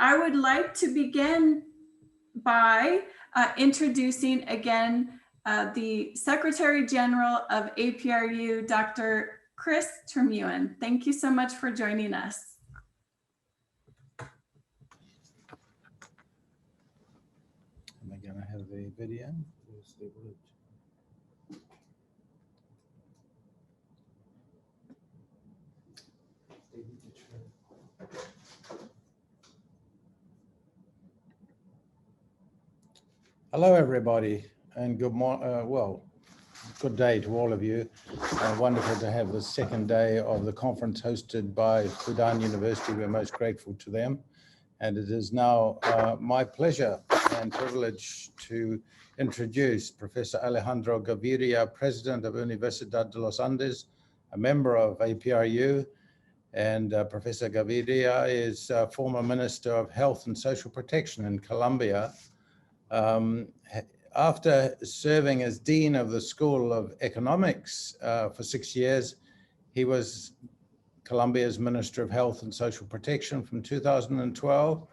I would like to begin by introducing again the Secretary General of APRU, Dr. Chris Termuen. Thank you so much for joining us. Am I going to have the video? Where's the word? Hello, everybody, and good good day to all of you. Wonderful to have the second day of the conference hosted by Fudan University. We're most grateful to them. And it is now my pleasure and privilege to introduce Professor Alejandro Gaviria, President of Universidad de los Andes, a member of APRU. And Professor Gaviria is former Minister of Health and Social Protection in Colombia. After serving as Dean of the School of Economics for 6 years, he was Colombia's Minister of Health and Social Protection from 2012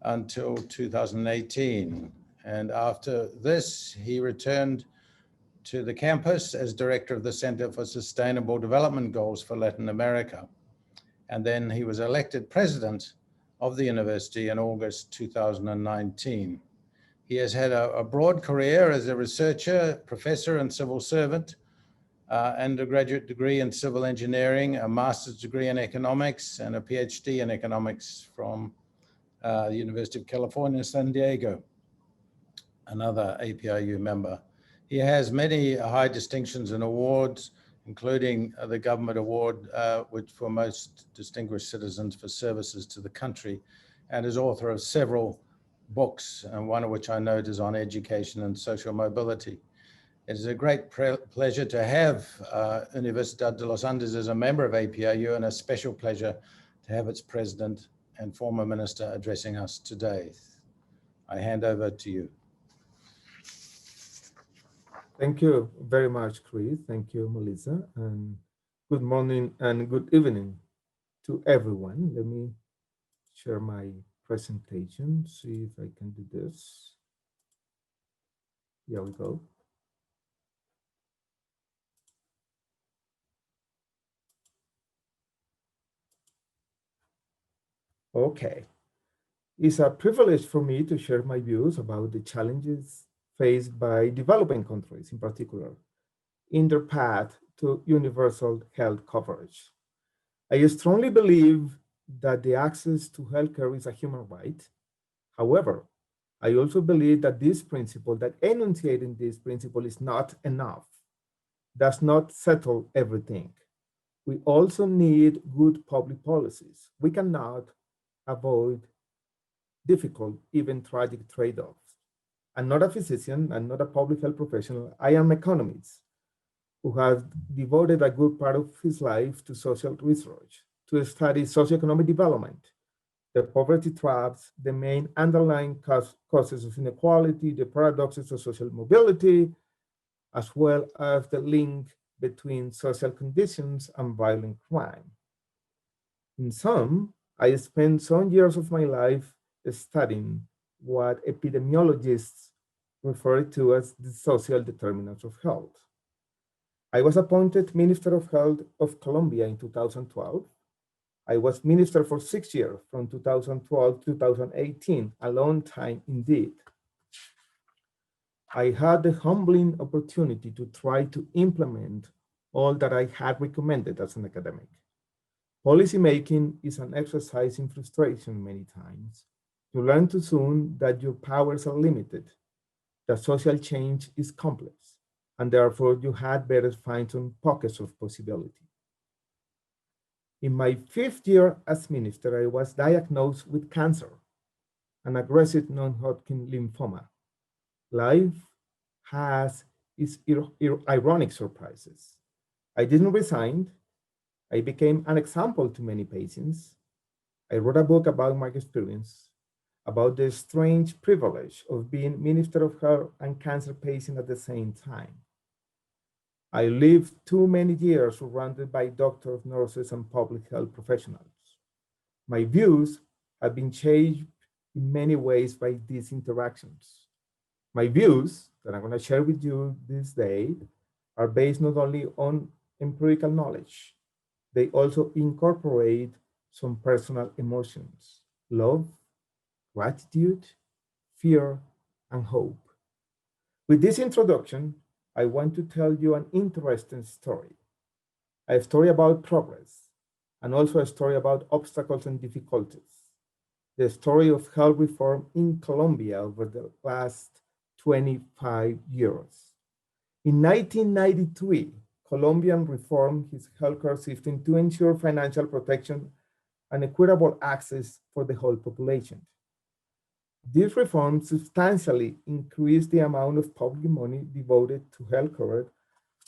until 2018. And after this, he returned to the campus as Director of the Center for Sustainable Development Goals for Latin America. And then he was elected President of the university in August 2019. He has had a broad career as a researcher, professor, and civil servant, undergraduate degree in civil engineering, a master's degree in economics, and a PhD in economics from the University of California, San Diego, another APRU member. He has many high distinctions and awards, including the Government Award, which for most distinguished citizens for services to the country, and is author of several books, and one of which I note is on education and social mobility. It is a great pleasure to have Universidad de los Andes as a member of APRU, and a special pleasure to have its president and former minister addressing us today. I hand over to you. Thank you very much, Chris. Thank you, Melissa. And good morning and good evening to everyone. Let me share my presentation, see if I can do this. Here we go. Okay. It's a privilege for me to share my views about the challenges faced by developing countries in particular in their path to universal health coverage. I strongly believe that the access to healthcare is a human right. However, I also believe that this principle, that enunciating this principle is not enough, does not settle everything. We also need good public policies. We cannot avoid difficult, even tragic trade-offs. I'm not a physician, I'm not a public health professional, I am an economist who has devoted a good part of his life to social research, to study socioeconomic development, the poverty traps, the main underlying causes of inequality, the paradoxes of social mobility, as well as the link between social conditions and violent crime. In sum, I spent some years of my life studying what epidemiologists refer to as the social determinants of health. I was appointed Minister of Health of Colombia in 2012. I was minister for 6 years, from 2012 to 2018, a long time indeed. I had the humbling opportunity to try to implement all that I had recommended as an academic. Policymaking is an exercise in frustration many times. You learn too soon that your powers are limited, that social change is complex, and therefore you had better find some pockets of possibility. In my 5th year as minister, I was diagnosed with cancer, an aggressive non-Hodgkin lymphoma. Life has its ironic surprises. I didn't resign. I became an example to many patients. I wrote a book about my experience, about the strange privilege of being Minister of Health and cancer patient at the same time. I lived too many years surrounded by doctors, nurses, and public health professionals. My views have been shaped in many ways by these interactions. My views that I'm going to share with you this day are based not only on empirical knowledge, they also incorporate some personal emotions: love, gratitude, fear, and hope. With this introduction, I want to tell you an interesting story, a story about progress, and also a story about obstacles and difficulties. The story of health reform in Colombia over the last 25 years. In 1993, Colombia reformed its healthcare system to ensure financial protection and equitable access for the whole population. These reforms substantially increased the amount of public money devoted to healthcare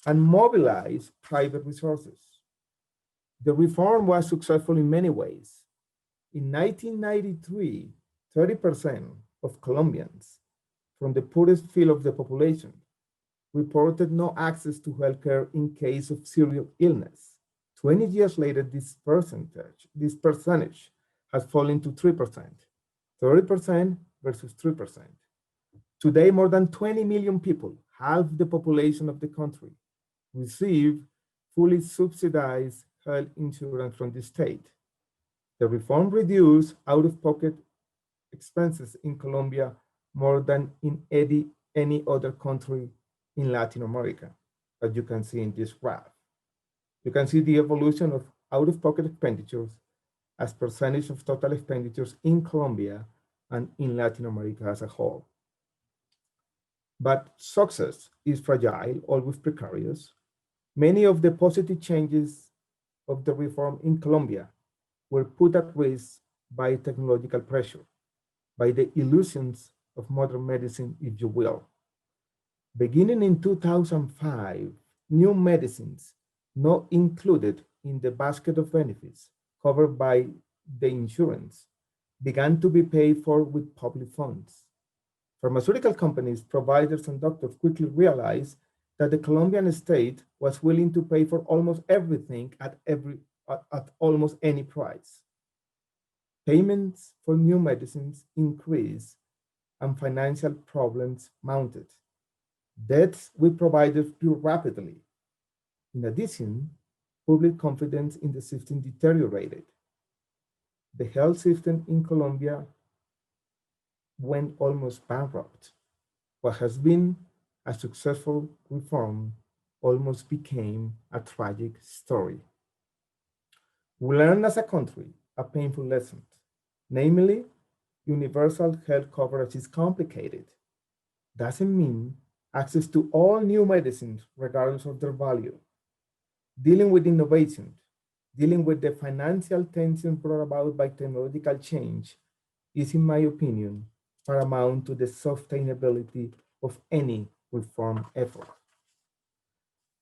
and mobilized private resources. The reform was successful in many ways. In 1993, 30% of Colombians from the poorest field of the population reported no access to healthcare in case of serious illness. 20 years later, this percentage has fallen to 3%, 30% versus 3%. Today, more than 20 million people, half the population of the country, receive fully subsidized health insurance from the state. The reform reduced out-of-pocket expenses in Colombia more than in any other country in Latin America, as you can see in this graph. You can see the evolution of out-of-pocket expenditures as percentage of total expenditures in Colombia and in Latin America as a whole. But success is fragile, always precarious. Many of the positive changes of the reform in Colombia were put at risk by technological pressure, by the illusions of modern medicine, if you will. Beginning in 2005, new medicines not included in the basket of benefits covered by the insurance began to be paid for with public funds. Pharmaceutical companies, providers, and doctors quickly realized that the Colombian state was willing to pay for almost everything at almost any price. Payments for new medicines increased and financial problems mounted. Debts with providers grew rapidly. In addition, public confidence in the system deteriorated. The health system in Colombia went almost bankrupt. What has been a successful reform almost became a tragic story. We learned as a country a painful lesson, namely, universal health coverage is complicated. Doesn't mean access to all new medicines, regardless of their value. Dealing with innovation, dealing with the financial tension brought about by technological change is, in my opinion, paramount to the sustainability of any reform effort.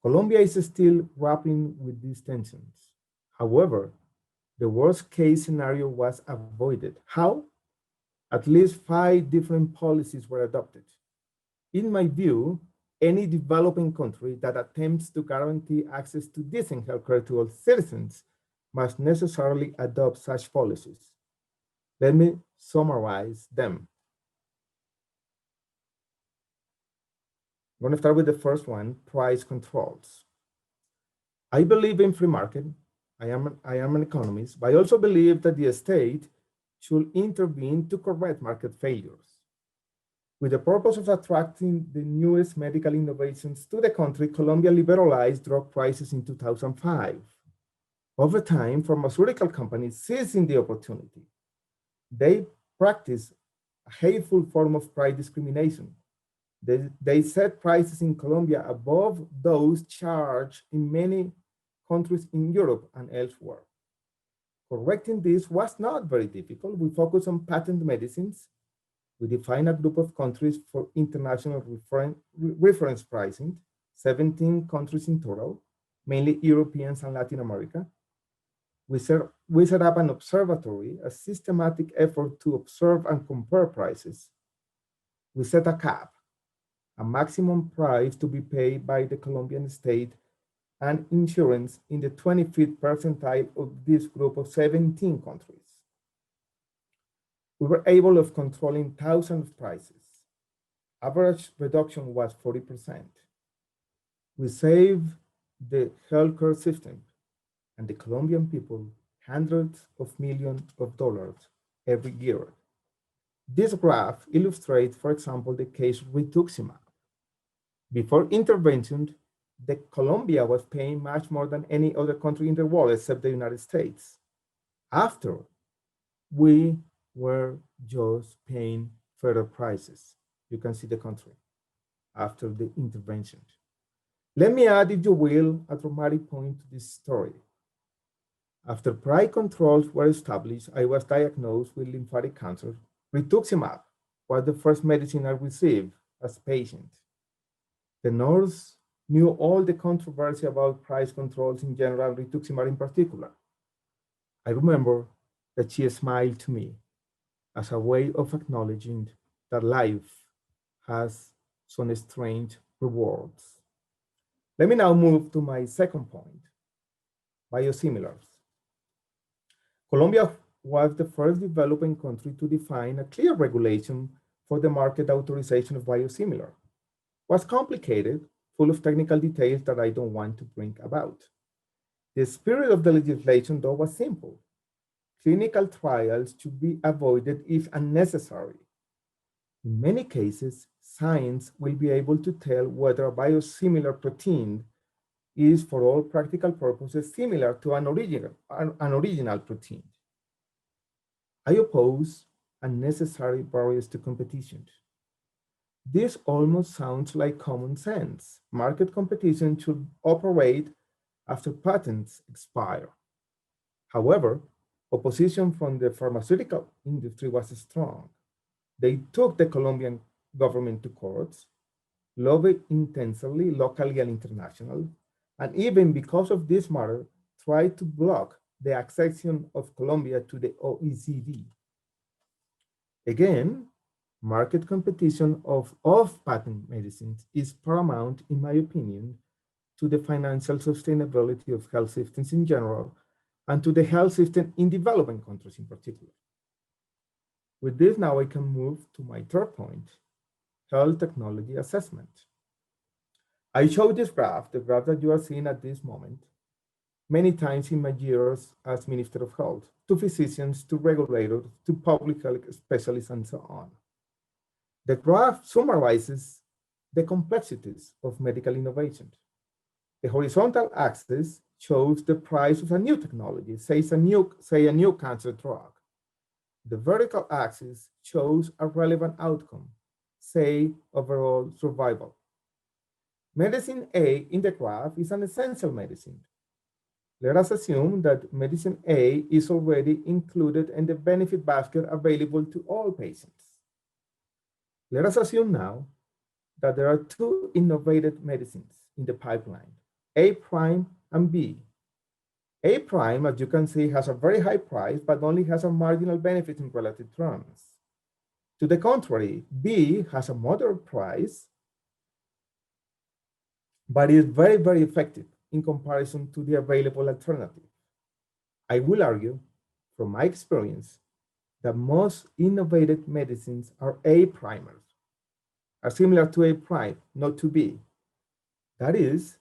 Colombia is still grappling with these tensions. However, the worst case scenario was avoided. How? At least 5 different policies were adopted. In my view, any developing country that attempts to guarantee access to decent healthcare to all citizens must necessarily adopt such policies. Let me summarize them. I'm going to start with the first one, price controls. I believe in free market. I am an economist, but I also believe that the state should intervene to correct market failures. With the purpose of attracting the newest medical innovations to the country, Colombia liberalized drug prices in 2005. Over time, pharmaceutical companies seizing the opportunity. They practice a hateful form of price discrimination. They set prices in Colombia above those charged in many countries in Europe and elsewhere. Correcting this was not very difficult. We focused on patent medicines. We defined a group of countries for international reference pricing, 17 countries in total, mainly Europeans and Latin America. We set up an observatory, a systematic effort to observe and compare prices. We set a cap, a maximum price to be paid by the Colombian state and insurance in the 25th percentile of this group of 17 countries. We were able of controlling thousands of prices. Average reduction was 40%. We saved the healthcare system and the Colombian people hundreds of millions of dollars every year. This graph illustrates, for example, the case of rituximab. Before intervention, Colombia was paying much more than any other country in the world except the United States. After, we were just paying further prices. You can see the country after the intervention. Let me add, if you will, a dramatic point to this story. After price controls were established, I was diagnosed with lymphatic cancer. Rituximab was the first medicine I received as a patient. The nurse knew all the controversy about price controls in general, rituximab in particular. I remember that she smiled to me as a way of acknowledging that life has some strange rewards. Let me now move to my second point, biosimilars. Colombia was the first developing country to define a clear regulation for the market authorization of biosimilars. It was complicated, full of technical details that I don't want to bring about. The spirit of the legislation, though, was simple. Clinical trials should be avoided if unnecessary. In many cases, science will be able to tell whether a biosimilar protein is, for all practical purposes, similar to an original protein. I oppose unnecessary barriers to competition. This almost sounds like common sense. Market competition should operate after patents expire. However, opposition from the pharmaceutical industry was strong. They took the Colombian government to courts, lobbied intensely, locally and internationally, and even because of this matter, tried to block the accession of Colombia to the OECD. Again, market competition of off-patent medicines is paramount, in my opinion, to the financial sustainability of health systems in general, and to the health system in developing countries in particular. With this, now I can move to my third point, health technology assessment. I showed this graph, the graph that you are seeing at this moment, many times in my years as Minister of Health, to physicians, to regulators, to public health specialists, and so on. The graph summarizes the complexities of medical innovation. The horizontal axis shows the price of a new technology, say a new cancer drug. The vertical axis shows a relevant outcome, say overall survival. Medicine A in the graph is an essential medicine. Let us assume that medicine A is already included in the benefit basket available to all patients. Let us assume now that there are two innovative medicines in the pipeline, A prime and B. A prime, as you can see, has a very high price, but only has a marginal benefit in relative terms. To the contrary, B has a moderate price, but is very, very effective in comparison to the available alternative. I will argue, from my experience, that most innovative medicines are A primers, are similar to A prime, not to B. That is,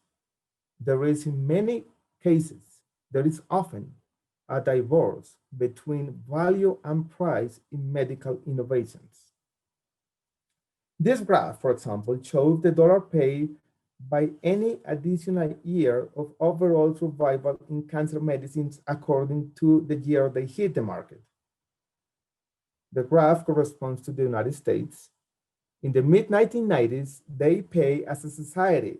there is in many cases, there is often a divorce between value and price in medical innovations. This graph, for example, shows the dollar paid by any additional year of overall survival in cancer medicines according to the year they hit the market. The graph corresponds to the United States. In the mid-1990s, they pay as a society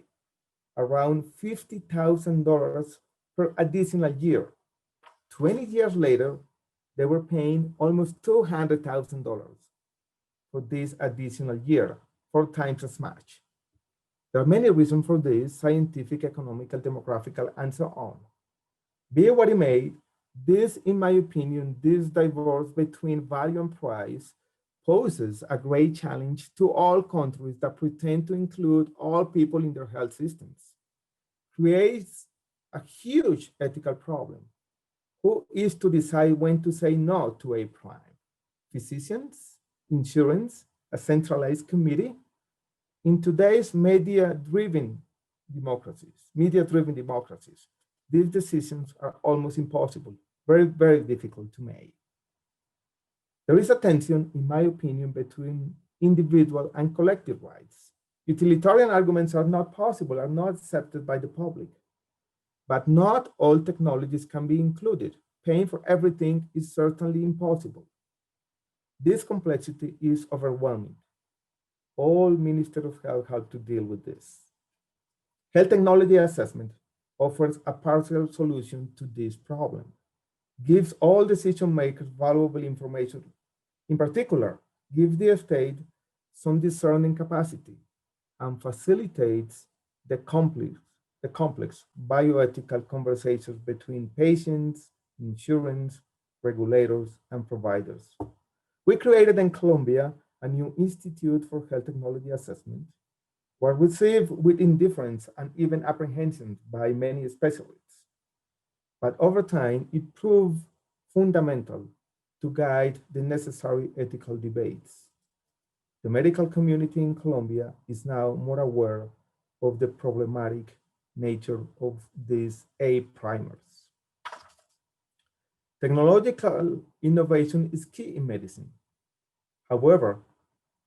around $50,000 per additional year. 20 years later, they were paying almost $200,000 for this additional year, 4 times as much. There are many reasons for this, scientific, economical, demographical, and so on. Be it what it may, this, in my opinion, this divorce between value and price poses a great challenge to all countries that pretend to include all people in their health systems. Creates a huge ethical problem. Who is to decide when to say no to A prime? physicians, insurance, a centralized committee. In today's media-driven democracies, these decisions are almost impossible, very, very difficult to make. There is a tension, in my opinion, between individual and collective rights. Utilitarian arguments are not possible, are not accepted by the public. But not all technologies can be included. Paying for everything is certainly impossible. This complexity is overwhelming. All Ministers of Health have to deal with this. Health technology assessment offers a partial solution to this problem, gives all decision makers valuable information. In particular, gives the state some discerning capacity and facilitates the complex bioethical conversations between patients, insurance, regulators, and providers. We created in Colombia a new Institute for Health Technology Assessment, were received with indifference and even apprehension by many specialists. But over time, it proved fundamental to guide the necessary ethical debates. The medical community in Colombia is now more aware of the problematic nature of these A-primers. Technological innovation is key in medicine. However,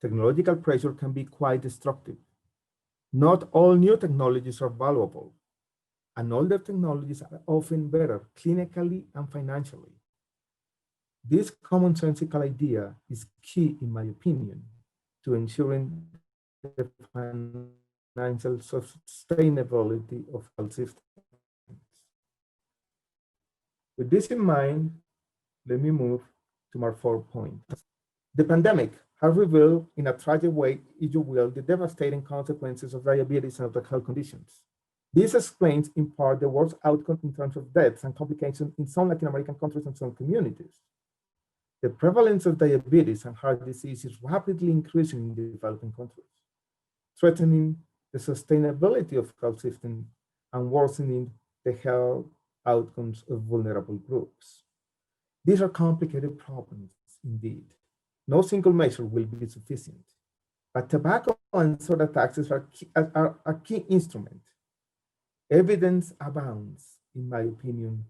technological pressure can be quite destructive. Not all new technologies are valuable, and older technologies are often better clinically and financially. This commonsensical idea is key, in my opinion, to ensuring the financial sustainability of health systems. With this in mind, let me move to my 4th point. The pandemic has revealed in a tragic way, if you will, the devastating consequences of diabetes and other health conditions. This explains in part the worst outcome in terms of deaths and complications in some Latin American countries and some communities. The prevalence of diabetes and heart disease is rapidly increasing in developing countries, threatening the sustainability of health systems and worsening the health outcomes of vulnerable groups. These are complicated problems indeed. No single measure will be sufficient, but tobacco and soda taxes are a key instrument. Evidence abounds, in my opinion,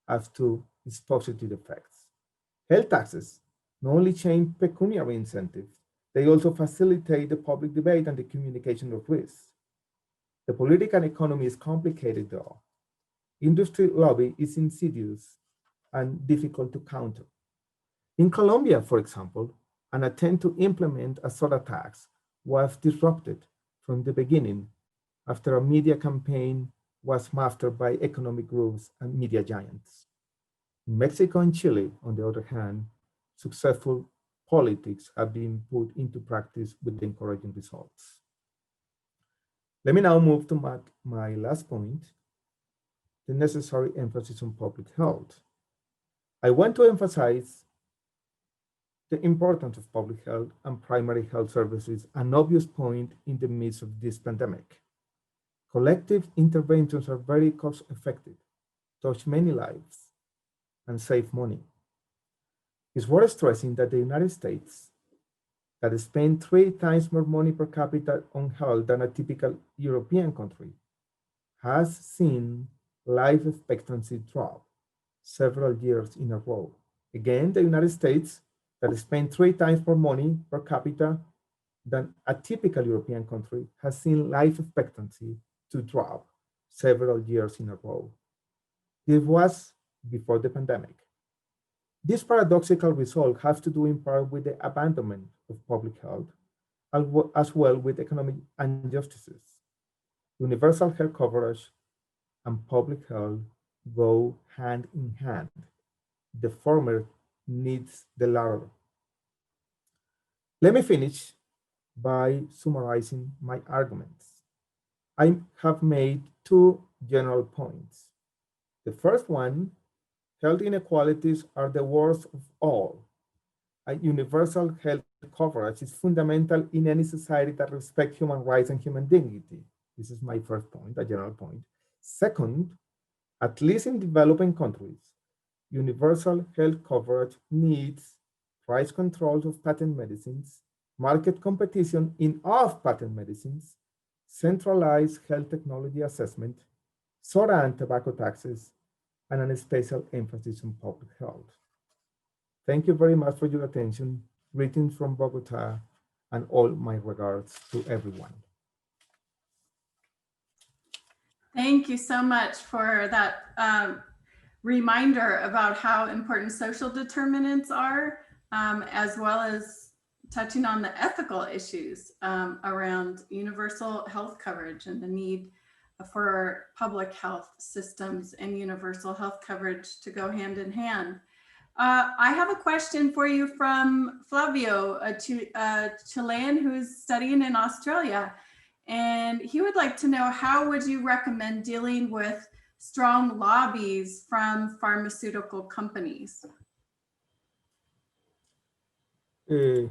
as to its positive effects. Health taxes not only change pecuniary incentives, they also facilitate the public debate and the communication of risks. The political economy is complicated though. Industry lobby is insidious and difficult to counter. In Colombia, for example, an attempt to implement a soda tax was disrupted from the beginning after a media campaign was mastered by economic groups and media giants. In Mexico and Chile, on the other hand, successful politics have been put into practice with encouraging results. Let me now move to my last point, the necessary emphasis on public health. I want to emphasize the importance of public health and primary health services, an obvious point in the midst of this pandemic. Collective interventions are very cost-effective, touch many lives, and save money. It's worth stressing that the United States, that spends 3 times more money per capita on health than a typical European country, has seen life expectancy drop several years in a row. Again, the United States, that spends 3 times more money per capita than a typical European country, has seen life expectancy to drop several years in a row. This was before the pandemic. This paradoxical result has to do in part with the abandonment of public health, as well with economic injustices. Universal health coverage and public health go hand in hand. The former needs the latter. Let me finish by summarizing my arguments. I have made 2 general points. The first one, health inequalities are the worst of all. A universal health coverage is fundamental in any society that respects human rights and human dignity. This is my first point, a general point. Second, at least in developing countries, universal health coverage needs price controls of patent medicines, market competition in off-patent medicines, centralized health technology assessment, soda and tobacco taxes, and a special emphasis on public health. Thank you very much for your attention. Greetings from Bogota, and all my regards to everyone. Thank you so much for that reminder about how important social determinants are, as well as touching on the ethical issues around universal health coverage and the need for public health systems and universal health coverage to go hand in hand. I have a question for you from Flavio, a Chilean who's studying in Australia. And he would like to know, how would you recommend dealing with strong lobbies from pharmaceutical companies? In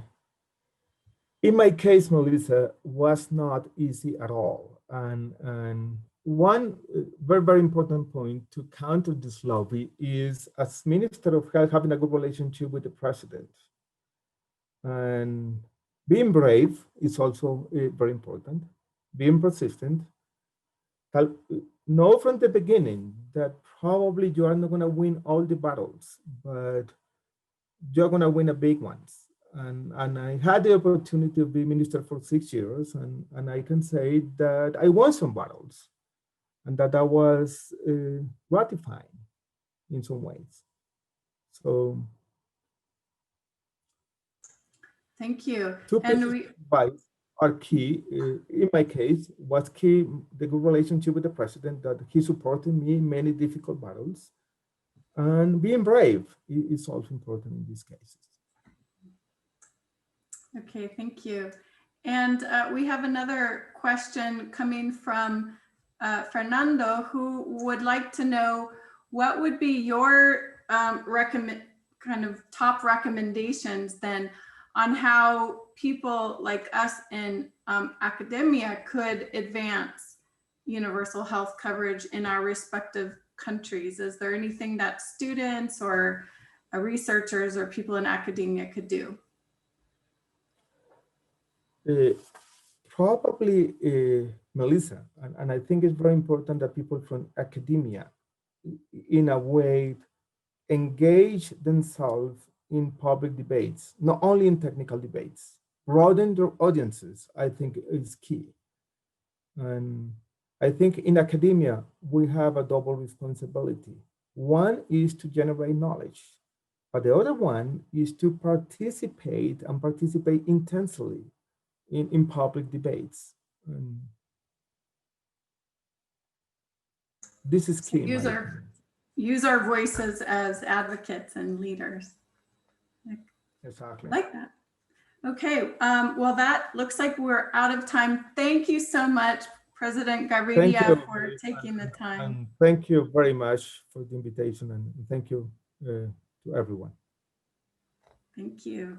my case, Melissa, was not easy at all. And one very, very important point to counter this lobby is, as Minister of Health, having a good relationship with the President. And being brave is also very important. Being persistent. Know from the beginning that probably you are not going to win all the battles, but you're going to win the big ones. And I had the opportunity to be minister for 6 years, and I can say that I won some battles, and that was gratifying in some ways. So, thank you. Two pieces of advice are key. In my case, was key the good relationship with the President, that he supported me in many difficult battles, and being brave is also important in these cases. Okay, thank you. And we have another question coming from Fernando, who would like to know, what would be your kind of top recommendations then on how people like us in academia could advance universal health coverage in our respective countries? Is there anything that students or researchers or people in academia could do? Probably, Melissa, and I think it's very important that people from academia, in a way, engage themselves in public debates, not only in technical debates. Broaden their audiences, I think, is key. And I think in academia, we have a double responsibility. One is to generate knowledge, but the other one is to participate intensely in public debates. This is key. Use our voices as advocates and leaders. Exactly. Like that. Okay, well, that looks like we're out of time. Thank you so much, President Gaviria, for taking the time. And thank you very much for the invitation, and thank you to everyone. Thank you.